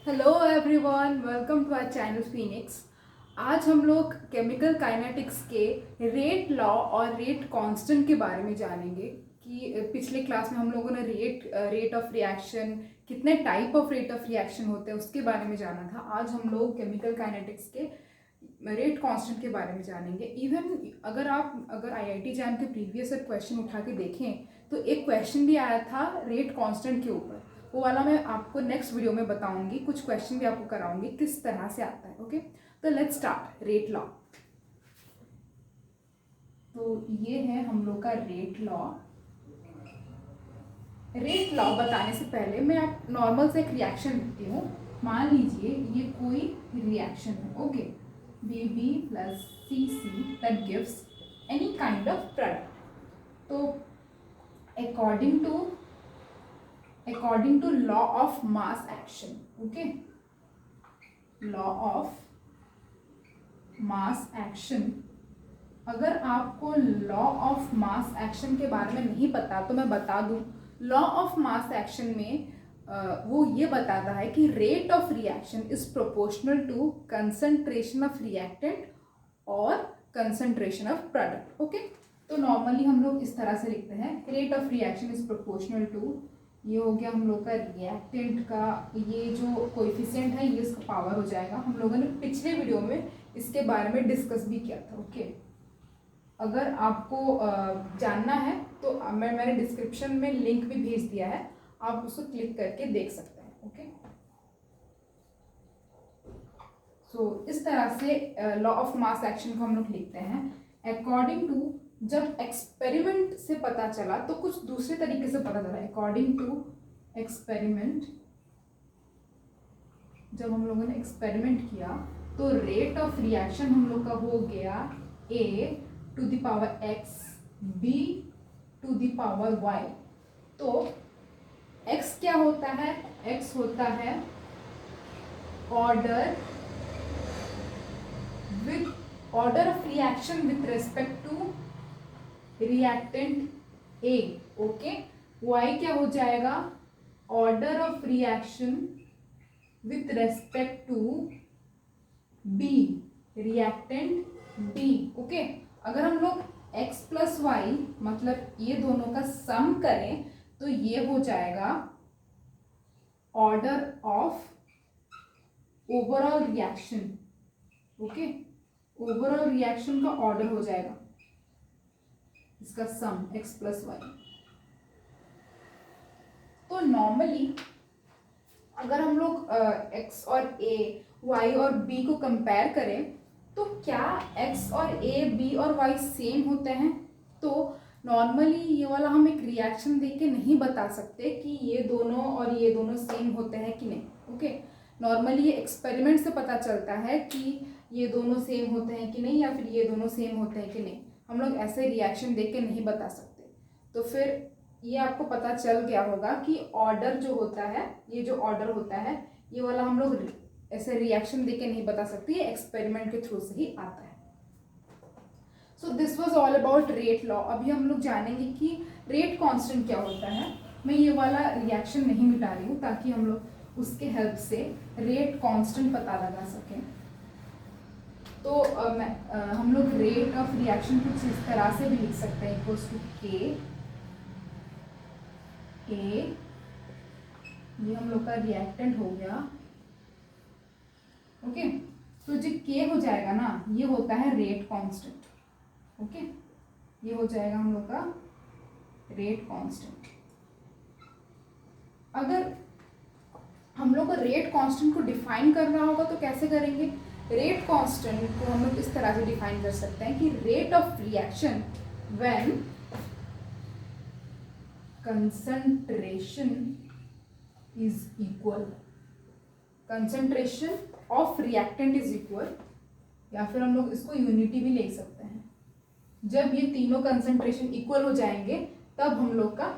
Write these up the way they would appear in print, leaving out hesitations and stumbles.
Hello everyone, welcome to our channel Phoenix. आज हम लोग केमिकल काइनेटिक्स के रेट लॉ और रेट कांस्टेंट के बारे में जानेंगे कि पिछले क्लास में हम लोगों ने रेट ऑफ रिएक्शन, कितने type of rate of reaction होते हैं उसके बारे में जाना था। आज हम लोग केमिकल काइनेटिक्स के रेट कांस्टेंट के बारे में जानेंगे। इवन अगर आईआईटी जैम के प्रीवियस क्वेश्चन उठा के देखें तो एक क्वेश्चन भी आया था रेट कांस्टेंट के ऊपर। वो वाला मैं आपको नेक्स्ट वीडियो में बताऊंगी, कुछ क्वेश्चन भी आपको कराऊंगी किस तरह से आता है। ओके, तो लेट्स स्टार्ट रेट लॉ। तो ये है हम लोग का रेट लॉ। रेट लॉ बताने से पहले मैं आप नॉर्मल से एक रिएक्शन लिखती हूँ। मान लीजिए ये कोई रिएक्शन है, okay, B plus C that gives any kind of product. तो according to law of mass action, okay, law of mass action। अगर आपको लॉ ऑफ मास एक्शन के बारे में नहीं पता तो मैं बता दूं। लॉ ऑफ मास एक्शन में वो ये बताता है कि rate of reaction is proportional to concentration of reactant और कंसंट्रेशन ऑफ प्रोडक्ट। ओके, तो नॉर्मली हम लोग इस तरह से लिखते हैं, rate of reaction is proportional to, ये हो गया हम लोग का रिएक्टेंट का ये जो कोएफिशिएंट है, ये इसका पावर हो जाएगा। हम लोगों ने पिछले वीडियो में इसके बारे में डिस्कस भी किया था। ओके, अगर आपको जानना है तो मैंने डिस्क्रिप्शन में लिंक भी भेज दिया है, आप उसको क्लिक करके देख सकते हैं। ओके, सो इस तरह से लॉ ऑफ मास एक्शन को हम लोग लिखते हैं अकॉर्डिंग टू। जब एक्सपेरिमेंट से पता चला तो कुछ दूसरे तरीके से पता चला। अकॉर्डिंग टू एक्सपेरिमेंट, जब हम लोगों ने एक्सपेरिमेंट किया तो रेट ऑफ रिएक्शन हम लोग का हो गया a to the power x, b to the power y। तो x क्या होता है? x होता है order of reaction with respect to reactant A। Okay, y क्या हो जाएगा? Order of reaction with respect to B, reactant B। Okay, अगर हम लोग x प्लस वाई मतलब ये दोनों का सम करें तो ये हो जाएगा order of overall reaction. Okay, overall reaction का ऑर्डर हो जाएगा इसका सम x प्लस वाई। तो नॉर्मली अगर हम लोग x और a, y और b को कंपेयर करें तो क्या x और a, b और y सेम होते हैं? तो नॉर्मली ये वाला हम एक रिएक्शन देख के नहीं बता सकते कि ये दोनों और ये दोनों सेम होते हैं कि नहीं। ओके, नॉर्मली ये एक्सपेरिमेंट से पता चलता है कि ये दोनों सेम होते हैं कि नहीं, या फिर ये दोनों सेम होते हैं कि नहीं। हम लोग ऐसे रिएक्शन देख के नहीं बता सकते। तो फिर ये आपको पता चल गया होगा कि ऑर्डर जो होता है, ये जो ऑर्डर होता है ये वाला हम लोग ऐसे रिएक्शन देख के नहीं बता सकते, ये एक्सपेरिमेंट के थ्रू से ही आता है। So this was all about rate law. अभी हम लोग जानेंगे कि रेट कांस्टेंट क्या होता है। मैं ये वाला रिएक्शन नहीं मिटा रही हूँ ताकि हम लोग उसके हेल्प से रेट कांस्टेंट पता लगा सकें। तो हम लोग रेट ऑफ रिएक्शन कुछ इस तरह से भी लिख सकते हैं, इक्वल्स टू के ए, ये हम लोग का रिएक्टेंट हो गया। ओके, तो जो के हो जाएगा ना, ये होता है रेट कांस्टेंट। ओके, ये हो जाएगा हम लोग का रेट कांस्टेंट। अगर हम लोग को रेट कांस्टेंट को डिफाइन करना होगा तो कैसे करेंगे? रेट कांस्टेंट को हम लोग इस तरह से डिफाइन कर सकते हैं कि rate of reaction when concentration is equal, concentration of reactant is equal, या फिर हम लोग इसको यूनिटी भी ले सकते हैं। जब ये तीनों कंसंट्रेशन इक्वल हो जाएंगे तब हम लोग का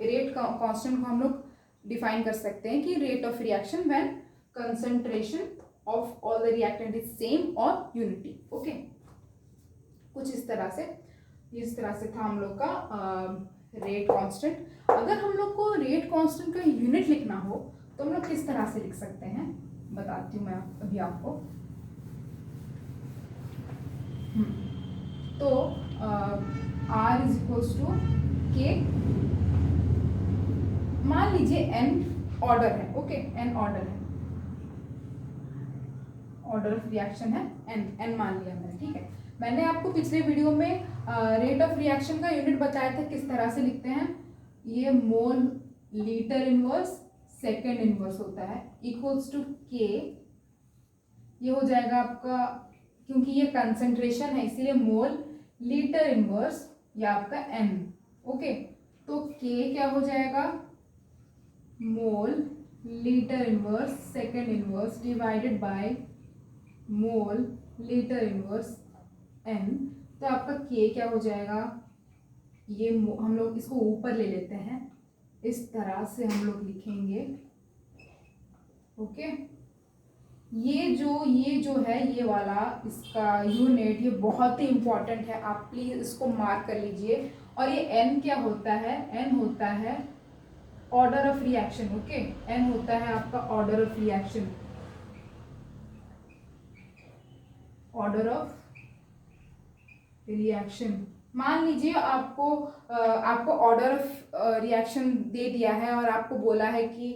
रेट कांस्टेंट को हम लोग डिफाइन कर सकते हैं कि rate of reaction when concentration of all the reactant is same और यूनिटी। ओके, कुछ इस तरह से था हम लोग का रेट कांस्टेंट। अगर हम लोग को रेट कांस्टेंट का यूनिट लिखना हो तो हम लोग किस तरह से लिख सकते हैं बताती हूँ मैं अभी आपको। तो R इज इक्वल्स टू के, मान लीजिए n ऑर्डर है, ओके, n ऑर्डर है, ऑर्डर ऑफ रिएक्शन है n मान लिया मैंने, ठीक है। मैंने आपको पिछले वीडियो में रेट ऑफ रिएक्शन का यूनिट बताया था किस तरह से लिखते हैं। ये mole litre inverse second inverse होता है, इक्वल्स टू के, ये हो जाएगा आपका, क्योंकि ये कंसंट्रेशन है इसीलिए मोल लीटर इनवर्स या आपका n, ओके। तो k क्या हो जाएगा, mole litre inverse second inverse divided by mole litre inverse n। तो आपका k क्या हो जाएगा, ये हम लोग इसको ऊपर ले लेते हैं, इस तरह से हम लोग लिखेंगे, ओके। ये जो है ये वाला इसका यूनिट, ये बहुत ही इंपॉर्टेंट है, आप प्लीज इसको मार्क कर लीजिए। और ये n क्या होता है, n होता है order of reaction, okay, n होता है आपका order of reaction, order of reaction. मान लीजिए आपको ऑर्डर ऑफ रिएक्शन दे दिया है और आपको बोला है कि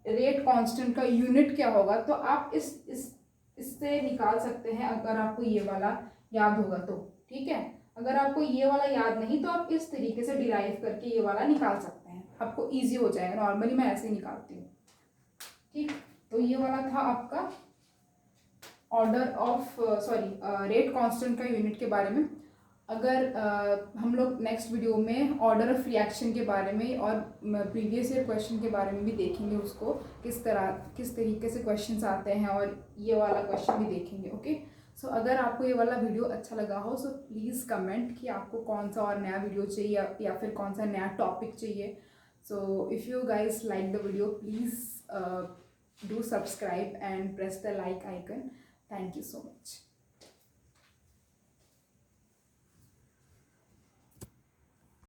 रेट कांस्टेंट का यूनिट क्या होगा, तो आप इससे निकाल सकते हैं अगर आपको ये वाला याद होगा तो, ठीक है। अगर आपको ये वाला याद नहीं तो आप इस तरीके से डिराइव करके ये वाला निकाल सकते हैं, आपको इजी हो जाएगा। नॉर्मली मैं ऐसे ही निकालती हूँ, ठीक। तो ये वाला था आपका ऑर्डर ऑफ रेट कांस्टेंट का यूनिट के बारे में। अगर हम लोग नेक्स्ट वीडियो में ऑर्डर ऑफ रिएक्शन के बारे में और प्रीवियस ईयर क्वेश्चन के बारे में भी देखेंगे, उसको किस तरीके से क्वेश्चंस आते हैं, और ये वाला क्वेश्चन भी देखेंगे, ओके। सो अगर आपको ये वाला वीडियो अच्छा लगा हो सो प्लीज़ कमेंट कि आपको कौन सा और नया वीडियो चाहिए या फिर कौन सा नया टॉपिक चाहिए। So if you guys like the video please do subscribe and press the like icon. Thank you so much.